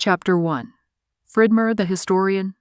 Chapter 1. Fridmer the Historian.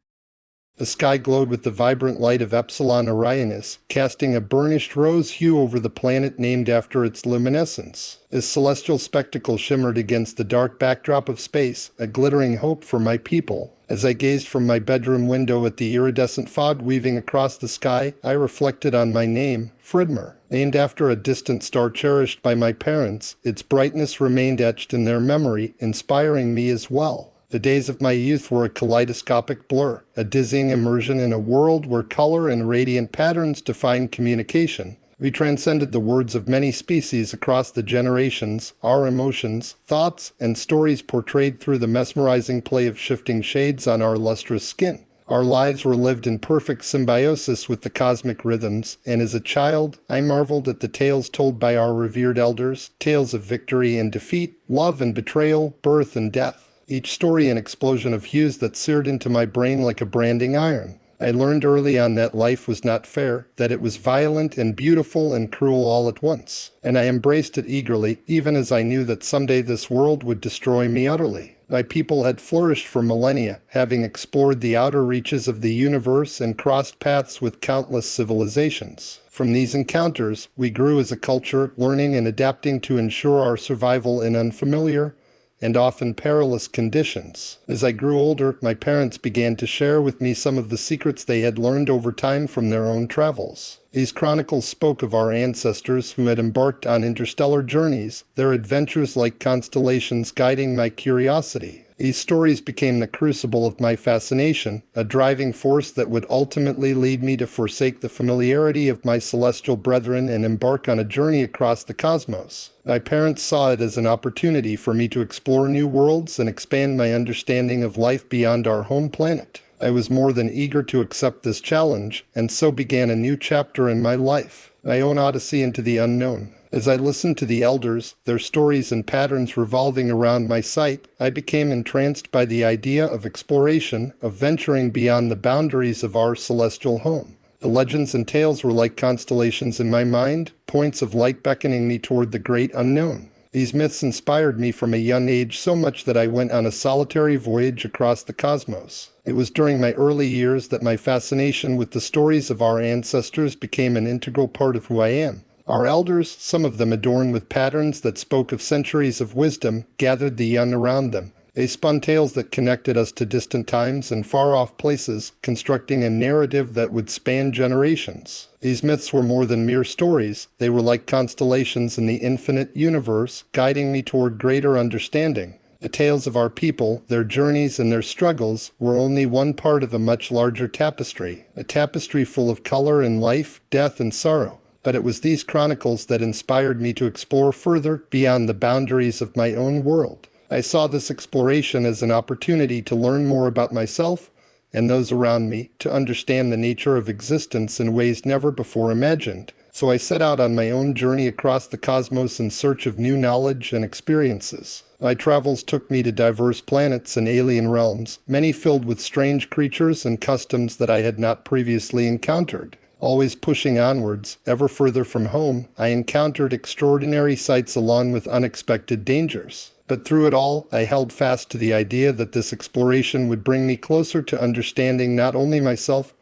The sky glowed with the vibrant light of Epsilon Orionis, casting a burnished rose hue over the planet named after its luminescence. This celestial spectacle shimmered against the dark backdrop of space, a glittering hope for my people. As I gazed from my bedroom window at the iridescent fog weaving across the sky, I reflected on my name, Fridmer. Named after a distant star cherished by my parents, its brightness remained etched in their memory, inspiring me as well. The days of my youth were a kaleidoscopic blur, a dizzying immersion in a world where color and radiant patterns defined communication. We transcended the words of many species across the generations, our emotions, thoughts, and stories portrayed through the mesmerizing play of shifting shades on our lustrous skin. Our lives were lived in perfect symbiosis with the cosmic rhythms, and as a child, I marveled at the tales told by our revered elders, tales of victory and defeat, love and betrayal, birth and death. Each story an explosion of hues that seared into my brain like a branding iron. I learned early on that life was not fair, that it was violent and beautiful and cruel all at once. And I embraced it eagerly, even as I knew that someday this world would destroy me utterly. My people had flourished for millennia, having explored the outer reaches of the universe and crossed paths with countless civilizations. From these encounters, we grew as a culture, learning and adapting to ensure our survival in unfamiliar and often perilous conditions. As I grew older, my parents began to share with me some of the secrets they had learned over time from their own travels. These chronicles spoke of our ancestors who had embarked on interstellar journeys, their adventures like constellations guiding my curiosity. These stories became the crucible of my fascination, a driving force that would ultimately lead me to forsake the familiarity of my celestial brethren and embark on a journey across the cosmos. My parents saw it as an opportunity for me to explore new worlds and expand my understanding of life beyond our home planet. I was more than eager to accept this challenge, and so began a new chapter in my life, my own odyssey into the unknown. As I listened to the elders, their stories and patterns revolving around my sight, I became entranced by the idea of exploration, of venturing beyond the boundaries of our celestial home. The legends and tales were like constellations in my mind, points of light beckoning me toward the great unknown. These myths inspired me from a young age so much that I went on a solitary voyage across the cosmos. It was during my early years that my fascination with the stories of our ancestors became an integral part of who I am. Our elders, some of them adorned with patterns that spoke of centuries of wisdom, gathered the young around them. They spun tales that connected us to distant times and far-off places, constructing a narrative that would span generations. These myths were more than mere stories. They were like constellations in the infinite universe, guiding me toward greater understanding. The tales of our people, their journeys and their struggles, were only one part of a much larger tapestry, a tapestry full of color and life, death and sorrow. But it was these chronicles that inspired me to explore further beyond the boundaries of my own world. I saw this exploration as an opportunity to learn more about myself and those around me, to understand the nature of existence in ways never before imagined. So I set out on my own journey across the cosmos in search of new knowledge and experiences. My travels took me to diverse planets and alien realms, many filled with strange creatures and customs that I had not previously encountered. Always pushing onwards, ever further from home, I encountered extraordinary sights along with unexpected dangers. But through it all, I held fast to the idea that this exploration would bring me closer to understanding not only myself,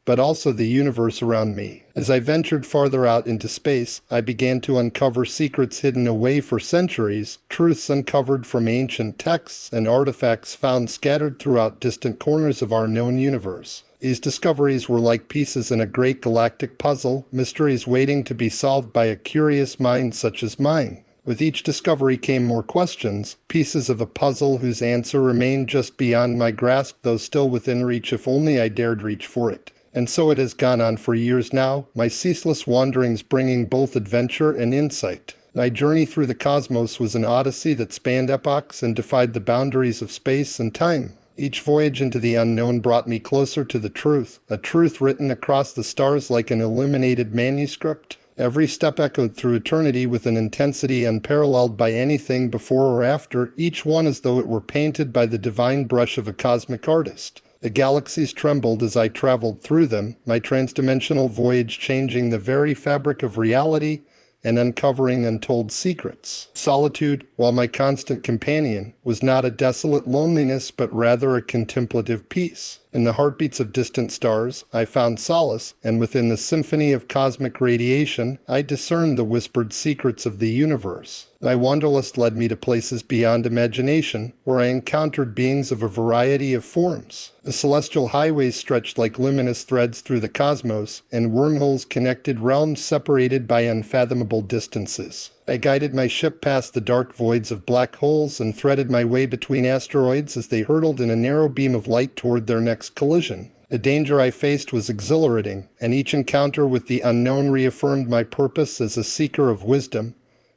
but also the universe around me. As I ventured farther out into space, I began to uncover secrets hidden away for centuries, truths uncovered from ancient texts and artifacts found scattered throughout distant corners of our known universe. These discoveries were like pieces in a great galactic puzzle, mysteries waiting to be solved by a curious mind such as mine. With each discovery came more questions, pieces of a puzzle whose answer remained just beyond my grasp, though still within reach if only I dared reach for it. And so it has gone on for years now, my ceaseless wanderings bringing both adventure and insight. My journey through the cosmos was an odyssey that spanned epochs and defied the boundaries of space and time. Each voyage into the unknown brought me closer to the truth, a truth written across the stars like an illuminated manuscript. Every step echoed through eternity with an intensity unparalleled by anything before or after, each one as though it were painted by the divine brush of a cosmic artist. The galaxies trembled as I traveled through them, my transdimensional voyage changing the very fabric of reality and uncovering untold secrets. Solitude, while my constant companion, was not a desolate loneliness but rather a contemplative peace. In the heartbeats of distant stars, I found solace, and within the symphony of cosmic radiation, I discerned the whispered secrets of the universe. My wanderlust led me to places beyond imagination, where I encountered beings of a variety of forms. The celestial highways stretched like luminous threads through the cosmos, and wormholes connected realms separated by unfathomable distances. I guided my ship past the dark voids of black holes and threaded my way between asteroids as they hurtled in a narrow beam of light toward their next collision. The danger I faced was exhilarating, and each encounter with the unknown reaffirmed my purpose as a seeker of wisdom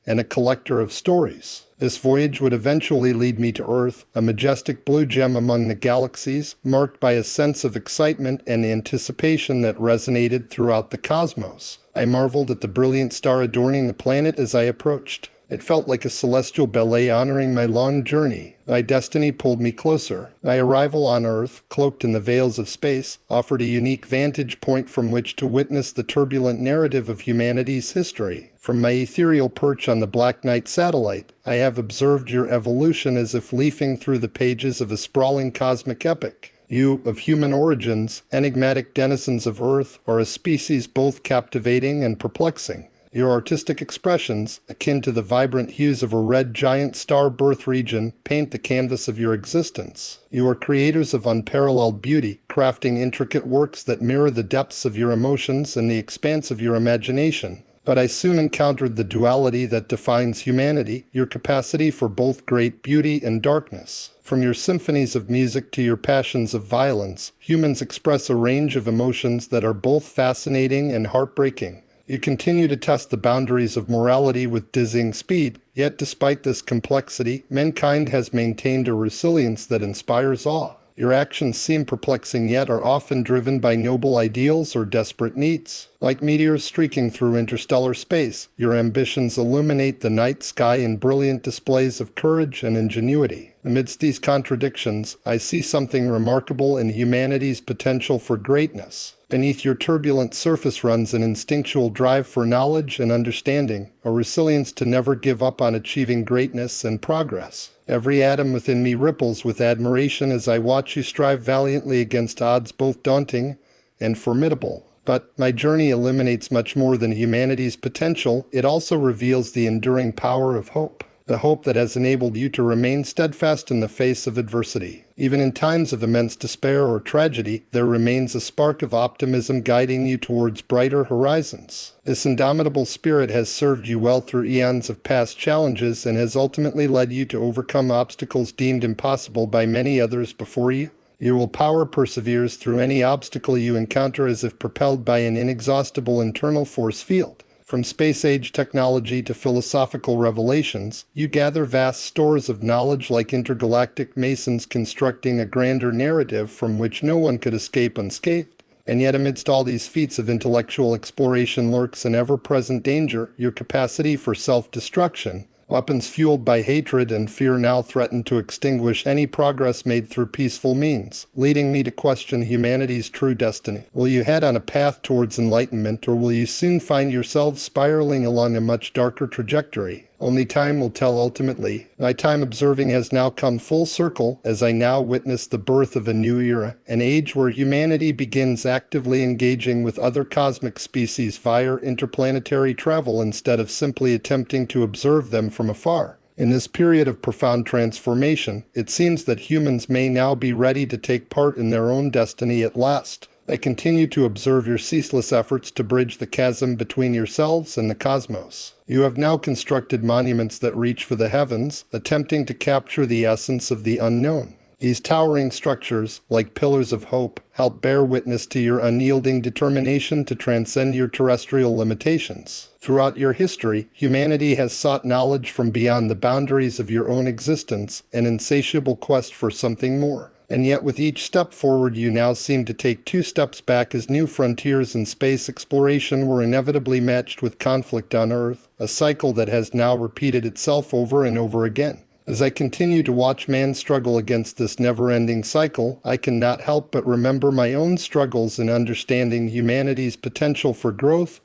and a collector of stories. This voyage would eventually lead me to Earth, a majestic blue gem among the galaxies, marked by a sense of excitement and anticipation that resonated throughout the cosmos. I marveled at the brilliant star adorning the planet as I approached. It felt like a celestial ballet honoring my long journey. My destiny pulled me closer. My arrival on Earth, cloaked in the veils of space, offered a unique vantage point from which to witness the turbulent narrative of humanity's history. From my ethereal perch on the Black Knight satellite, I have observed your evolution as if leafing through the pages of a sprawling cosmic epic. You, of human origins, enigmatic denizens of Earth, are a species both captivating and perplexing. Your artistic expressions, akin to the vibrant hues of a red giant star birth region, paint the canvas of your existence. You are creators of unparalleled beauty, crafting intricate works that mirror the depths of your emotions and the expanse of your imagination. But I soon encountered the duality that defines humanity, your capacity for both great beauty and darkness. From your symphonies of music to your passions of violence, humans express a range of emotions that are both fascinating and heartbreaking. You continue to test the boundaries of morality with dizzying speed, yet despite this complexity, mankind has maintained a resilience that inspires awe. Your actions seem perplexing yet are often driven by noble ideals or desperate needs. Like meteors streaking through interstellar space, your ambitions illuminate the night sky in brilliant displays of courage and ingenuity. Amidst these contradictions, I see something remarkable in humanity's potential for greatness. Beneath your turbulent surface runs an instinctual drive for knowledge and understanding, a resilience to never give up on achieving greatness and progress. Every atom within me ripples with admiration as I watch you strive valiantly against odds both daunting and formidable. But my journey illuminates much more than humanity's potential. It also reveals the enduring power of hope. The hope that has enabled you to remain steadfast in the face of adversity. Even in times of immense despair or tragedy, there remains a spark of optimism guiding you towards brighter horizons. This indomitable spirit has served you well through eons of past challenges and has ultimately led you to overcome obstacles deemed impossible by many others before you. Your willpower perseveres through any obstacle you encounter as if propelled by an inexhaustible internal force field. From space-age technology to philosophical revelations, you gather vast stores of knowledge like intergalactic masons constructing a grander narrative from which no one could escape unscathed. And yet amidst all these feats of intellectual exploration lurks an ever-present danger, your capacity for self-destruction. Weapons fueled by hatred and fear now threaten to extinguish any progress made through peaceful means, leading me to question humanity's true destiny. Will you head on a path towards enlightenment, or will you soon find yourselves spiraling along a much darker trajectory? Only time will tell ultimately. My time observing has now come full circle as I now witness the birth of a new era, an age where humanity begins actively engaging with other cosmic species via interplanetary travel instead of simply attempting to observe them from afar. In this period of profound transformation, it seems that humans may now be ready to take part in their own destiny at last. I continue to observe your ceaseless efforts to bridge the chasm between yourselves and the cosmos. You have now constructed monuments that reach for the heavens, attempting to capture the essence of the unknown. These towering structures, like pillars of hope, help bear witness to your unyielding determination to transcend your terrestrial limitations. Throughout your history, humanity has sought knowledge from beyond the boundaries of your own existence, an insatiable quest for something more. And yet with each step forward you now seem to take 2 steps back as new frontiers in space exploration were inevitably matched with conflict on Earth, a cycle that has now repeated itself over and over again. As I continue to watch man struggle against this never-ending cycle, I cannot help but remember my own struggles in understanding humanity's potential for growth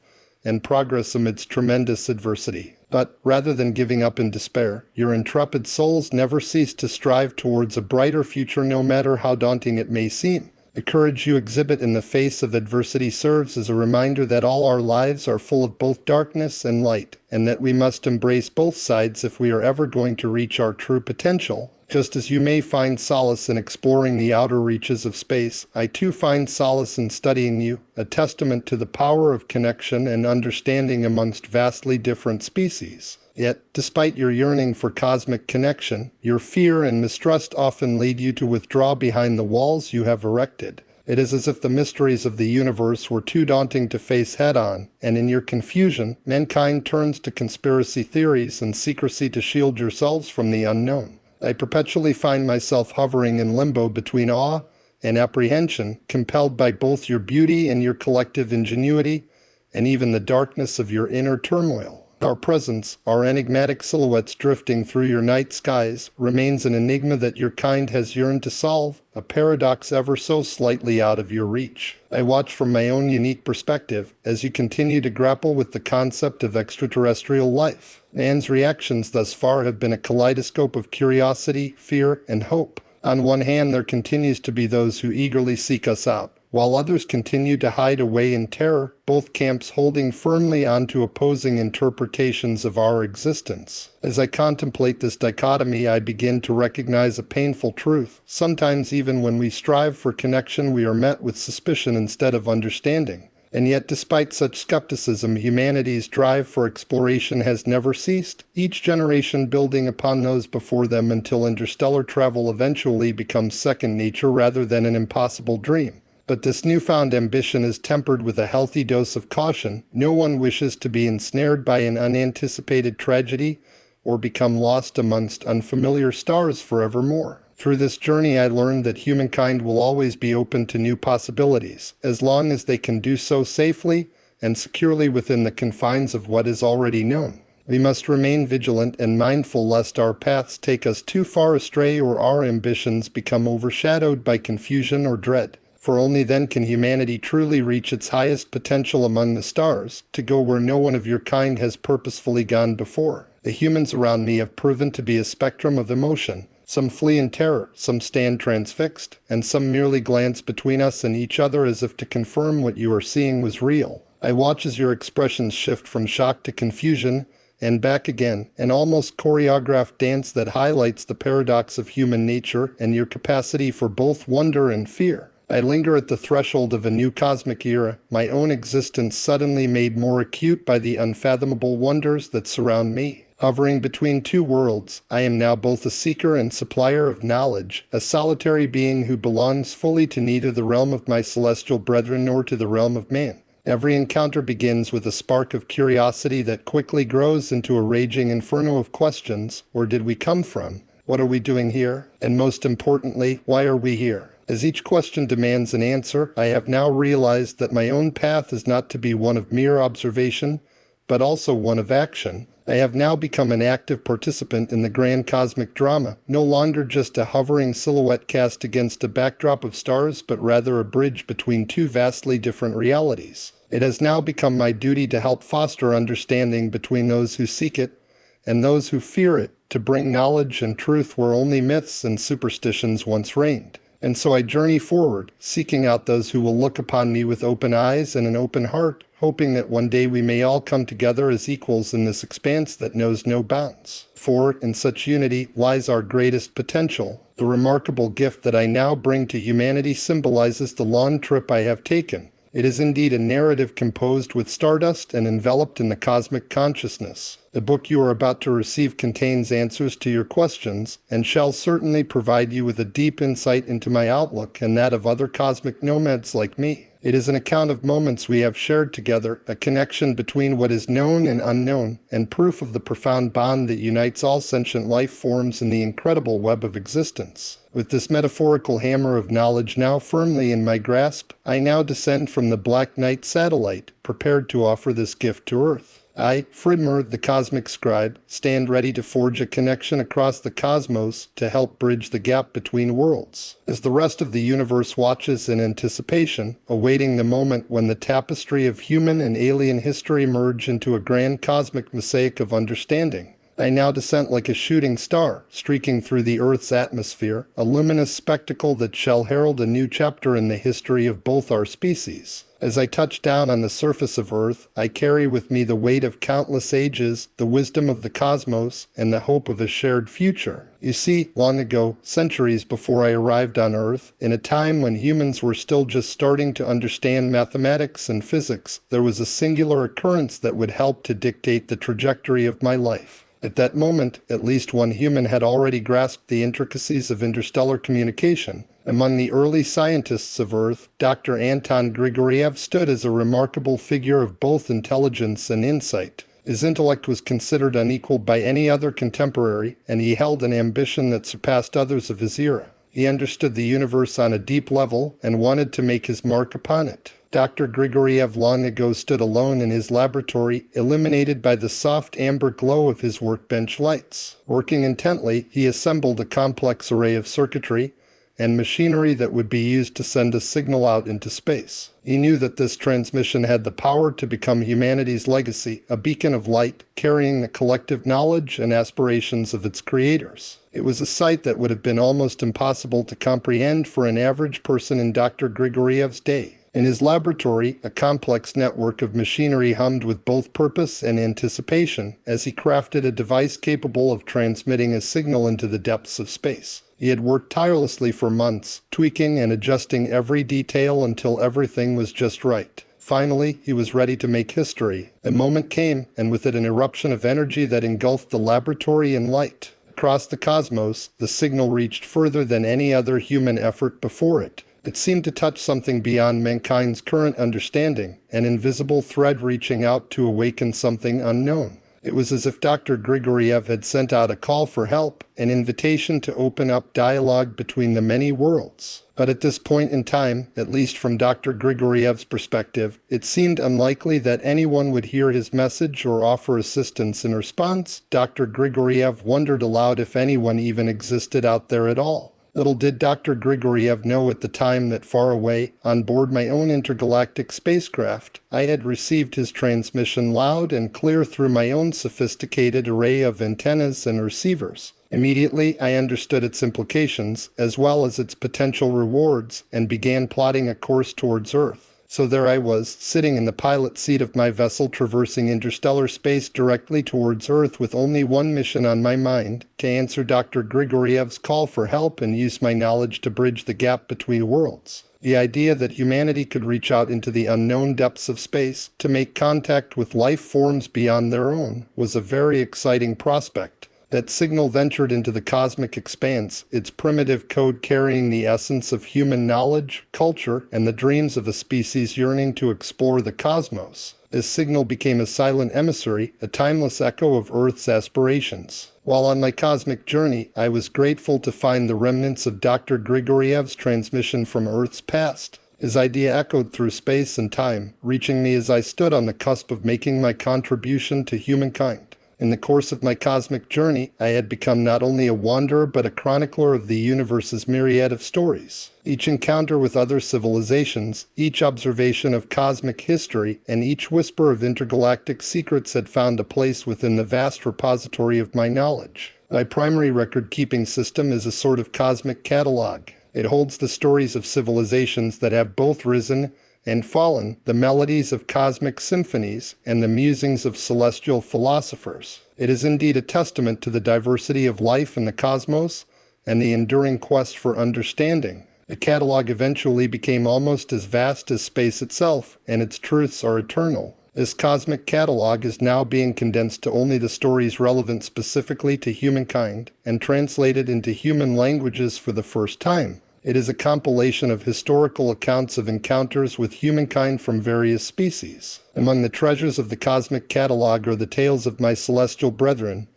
and progress amidst tremendous adversity. But, rather than giving up in despair, your intrepid souls never cease to strive towards a brighter future no matter how daunting it may seem. The courage you exhibit in the face of adversity serves as a reminder that all our lives are full of both darkness and light, and that we must embrace both sides if we are ever going to reach our true potential. Just as you may find solace in exploring the outer reaches of space, I too find solace in studying you, a testament to the power of connection and understanding amongst vastly different species. Yet, despite your yearning for cosmic connection, your fear and mistrust often lead you to withdraw behind the walls you have erected. It is as if the mysteries of the universe were too daunting to face head-on, and in your confusion, mankind turns to conspiracy theories and secrecy to shield yourselves from the unknown. I perpetually find myself hovering in limbo between awe and apprehension, compelled by both your beauty and your collective ingenuity, and even the darkness of your inner turmoil. Our presence, our enigmatic silhouettes drifting through your night skies, remains an enigma that your kind has yearned to solve, a paradox ever so slightly out of your reach. I watch from my own unique perspective as you continue to grapple with the concept of extraterrestrial life. Man's reactions thus far have been a kaleidoscope of curiosity, fear, and hope. On one hand, there continues to be those who eagerly seek us out, while others continue to hide away in terror, both camps holding firmly onto opposing interpretations of our existence. As I contemplate this dichotomy, I begin to recognize a painful truth. Sometimes even when we strive for connection, we are met with suspicion instead of understanding. And yet, despite such skepticism, humanity's drive for exploration has never ceased, each generation building upon those before them until interstellar travel eventually becomes second nature rather than an impossible dream. But this newfound ambition is tempered with a healthy dose of caution. No one wishes to be ensnared by an unanticipated tragedy or become lost amongst unfamiliar stars forevermore. Through this journey, I learned that humankind will always be open to new possibilities, as long as they can do so safely and securely within the confines of what is already known. We must remain vigilant and mindful lest our paths take us too far astray or our ambitions become overshadowed by confusion or dread. For only then can humanity truly reach its highest potential among the stars, to go where no one of your kind has purposefully gone before. The humans around me have proven to be a spectrum of emotion. Some flee in terror, some stand transfixed, and some merely glance between us and each other as if to confirm what you are seeing was real. I watch as your expressions shift from shock to confusion, and back again, an almost choreographed dance that highlights the paradox of human nature and your capacity for both wonder and fear. I linger at the threshold of a new cosmic era, my own existence suddenly made more acute by the unfathomable wonders that surround me. Hovering between two worlds, I am now both a seeker and supplier of knowledge, a solitary being who belongs fully to neither the realm of my celestial brethren nor to the realm of man. Every encounter begins with a spark of curiosity that quickly grows into a raging inferno of questions. Where did we come from? What are we doing here? And most importantly, why are we here? As each question demands an answer, I have now realized that my own path is not to be one of mere observation, but also one of action. I have now become an active participant in the grand cosmic drama, no longer just a hovering silhouette cast against a backdrop of stars, but rather a bridge between two vastly different realities. It has now become my duty to help foster understanding between those who seek it and those who fear it, to bring knowledge and truth where only myths and superstitions once reigned. And so I journey forward, seeking out those who will look upon me with open eyes and an open heart, hoping that one day we may all come together as equals in this expanse that knows no bounds. For, in such unity, lies our greatest potential. The remarkable gift that I now bring to humanity symbolizes the long trip I have taken. It is indeed a narrative composed with stardust and enveloped in the cosmic consciousness. The book you are about to receive contains answers to your questions, and shall certainly provide you with a deep insight into my outlook and that of other cosmic nomads like me. It is an account of moments we have shared together, a connection between what is known and unknown, and proof of the profound bond that unites all sentient life forms in the incredible web of existence. With this metaphorical hammer of knowledge now firmly in my grasp, I now descend from the Black Knight satellite, prepared to offer this gift to Earth. I, Fridmer, the cosmic scribe, stand ready to forge a connection across the cosmos to help bridge the gap between worlds. As the rest of the universe watches in anticipation, awaiting the moment when the tapestry of human and alien history merge into a grand cosmic mosaic of understanding, I now descend like a shooting star, streaking through the Earth's atmosphere, a luminous spectacle that shall herald a new chapter in the history of both our species. As I touch down on the surface of Earth, I carry with me the weight of countless ages, the wisdom of the cosmos, and the hope of a shared future. You see, long ago, centuries before I arrived on Earth, in a time when humans were still just starting to understand mathematics and physics, there was a singular occurrence that would help to dictate the trajectory of my life. At that moment, at least one human had already grasped the intricacies of interstellar communication. Among the early scientists of Earth, Dr. Anton Grigoriev stood as a remarkable figure of both intelligence and insight. His intellect was considered unequaled by any other contemporary, and he held an ambition that surpassed others of his era. He understood the universe on a deep level and wanted to make his mark upon it. Dr. Grigoriev long ago stood alone in his laboratory, illuminated by the soft amber glow of his workbench lights. Working intently, he assembled a complex array of circuitry and machinery that would be used to send a signal out into space. He knew that this transmission had the power to become humanity's legacy, a beacon of light, carrying the collective knowledge and aspirations of its creators. It was a sight that would have been almost impossible to comprehend for an average person in Dr. Grigoriev's day. In his laboratory, a complex network of machinery hummed with both purpose and anticipation as he crafted a device capable of transmitting a signal into the depths of space. He had worked tirelessly for months, tweaking and adjusting every detail until everything was just right. Finally, he was ready to make history. A moment came, and with it an eruption of energy that engulfed the laboratory in light. Across the cosmos, the signal reached further than any other human effort before it. It seemed to touch something beyond mankind's current understanding, an invisible thread reaching out to awaken something unknown. It was as if Dr. Grigoriev had sent out a call for help, an invitation to open up dialogue between the many worlds. But at this point in time, at least from Dr. Grigoriev's perspective, it seemed unlikely that anyone would hear his message or offer assistance in response. Dr. Grigoriev wondered aloud if anyone even existed out there at all. Little did Dr. Grigoriev know at the time that far away, on board my own intergalactic spacecraft, I had received his transmission loud and clear through my own sophisticated array of antennas and receivers. Immediately, I understood its implications, as well as its potential rewards, and began plotting a course towards Earth. So there I was, sitting in the pilot seat of my vessel traversing interstellar space directly towards Earth with only one mission on my mind, to answer Dr. Grigoriev's call for help and use my knowledge to bridge the gap between worlds. The idea that humanity could reach out into the unknown depths of space to make contact with life forms beyond their own was a very exciting prospect. That signal ventured into the cosmic expanse, its primitive code carrying the essence of human knowledge, culture, and the dreams of a species yearning to explore the cosmos. This signal became a silent emissary, a timeless echo of Earth's aspirations. While on my cosmic journey, I was grateful to find the remnants of Dr. Grigoriev's transmission from Earth's past. His idea echoed through space and time, reaching me as I stood on the cusp of making my contribution to humankind. In the course of my cosmic journey, I had become not only a wanderer but a chronicler of the universe's myriad of stories. Each encounter with other civilizations, each observation of cosmic history, and each whisper of intergalactic secrets had found a place within the vast repository of my knowledge. My primary record-keeping system is a sort of cosmic catalog. It holds the stories of civilizations that have both risen and fallen, the melodies of cosmic symphonies, and the musings of celestial philosophers. It is indeed a testament to the diversity of life in the cosmos and the enduring quest for understanding. The catalog eventually became almost as vast as space itself, and its truths are eternal. This cosmic catalog is now being condensed to only the stories relevant specifically to humankind and translated into human languages for the first time. It is a compilation of historical accounts of encounters with humankind from various species. Among the treasures of the cosmic catalog are the tales of my celestial brethren,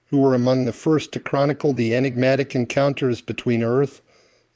who were among the first to chronicle the enigmatic encounters between Earth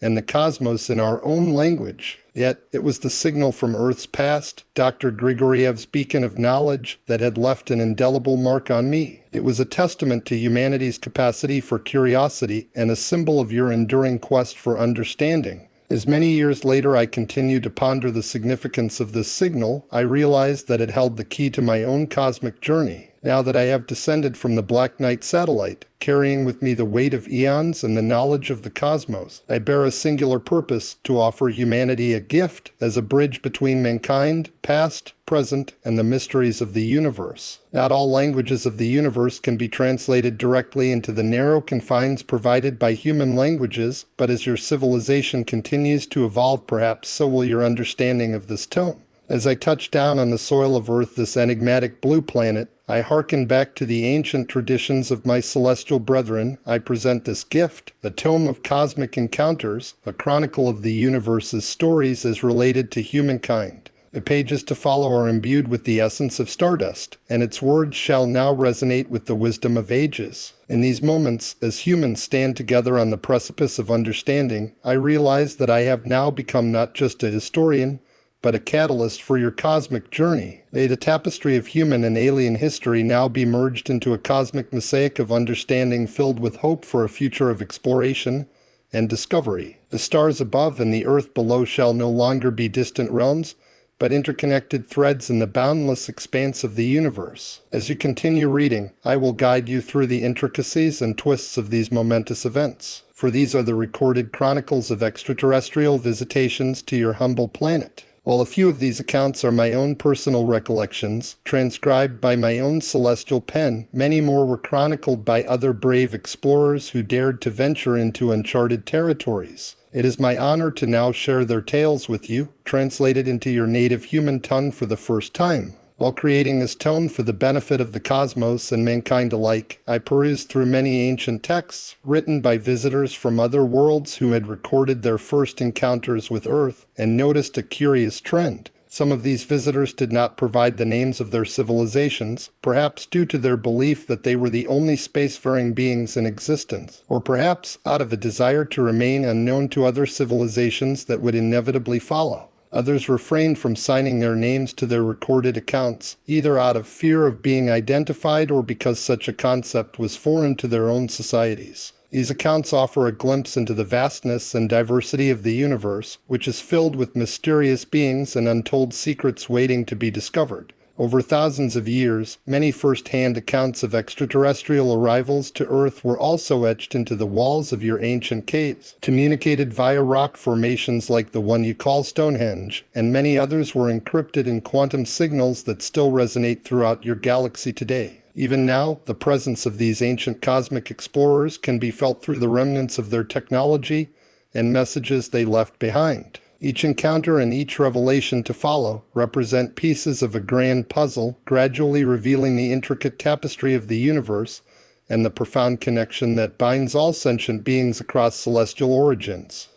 and the cosmos in our own language. Yet, it was the signal from Earth's past, Dr. Grigoriev's beacon of knowledge, that had left an indelible mark on me. It was a testament to humanity's capacity for curiosity and a symbol of your enduring quest for understanding. As many years later I continued to ponder the significance of this signal, I realized that it held the key to my own cosmic journey. Now that I have descended from the Black Knight satellite, carrying with me the weight of eons and the knowledge of the cosmos, I bear a singular purpose: to offer humanity a gift as a bridge between mankind, past, present, and the mysteries of the universe. Not all languages of the universe can be translated directly into the narrow confines provided by human languages, but as your civilization continues to evolve, perhaps so will your understanding of this tone. As I touch down on the soil of Earth, this enigmatic blue planet, I hearken back to the ancient traditions of my celestial brethren. I present this gift, a tome of cosmic encounters, a chronicle of the universe's stories as related to humankind. The pages to follow are imbued with the essence of stardust, and its words shall now resonate with the wisdom of ages. In these moments, as humans stand together on the precipice of understanding, I realize that I have now become not just a historian, but a catalyst for your cosmic journey. May the tapestry of human and alien history now be merged into a cosmic mosaic of understanding filled with hope for a future of exploration and discovery. The stars above and the earth below shall no longer be distant realms, but interconnected threads in the boundless expanse of the universe. As you continue reading, I will guide you through the intricacies and twists of these momentous events, for these are the recorded chronicles of extraterrestrial visitations to your humble planet. While a few of these accounts are my own personal recollections, transcribed by my own celestial pen, many more were chronicled by other brave explorers who dared to venture into uncharted territories. It is my honor to now share their tales with you, translated into your native human tongue for the first time. While creating this tone for the benefit of the cosmos and mankind alike, I perused through many ancient texts, written by visitors from other worlds who had recorded their first encounters with Earth, and noticed a curious trend. Some of these visitors did not provide the names of their civilizations, perhaps due to their belief that they were the only spacefaring beings in existence, or perhaps out of a desire to remain unknown to other civilizations that would inevitably follow. Others refrained from signing their names to their recorded accounts, either out of fear of being identified or because such a concept was foreign to their own societies. These accounts offer a glimpse into the vastness and diversity of the universe, which is filled with mysterious beings and untold secrets waiting to be discovered. Over thousands of years, many first-hand accounts of extraterrestrial arrivals to Earth were also etched into the walls of your ancient caves, communicated via rock formations like the one you call Stonehenge, and many others were encrypted in quantum signals that still resonate throughout your galaxy today. Even now, the presence of these ancient cosmic explorers can be felt through the remnants of their technology and messages they left behind. Each encounter and each revelation to follow represent pieces of a grand puzzle, gradually revealing the intricate tapestry of the universe and the profound connection that binds all sentient beings across celestial origins.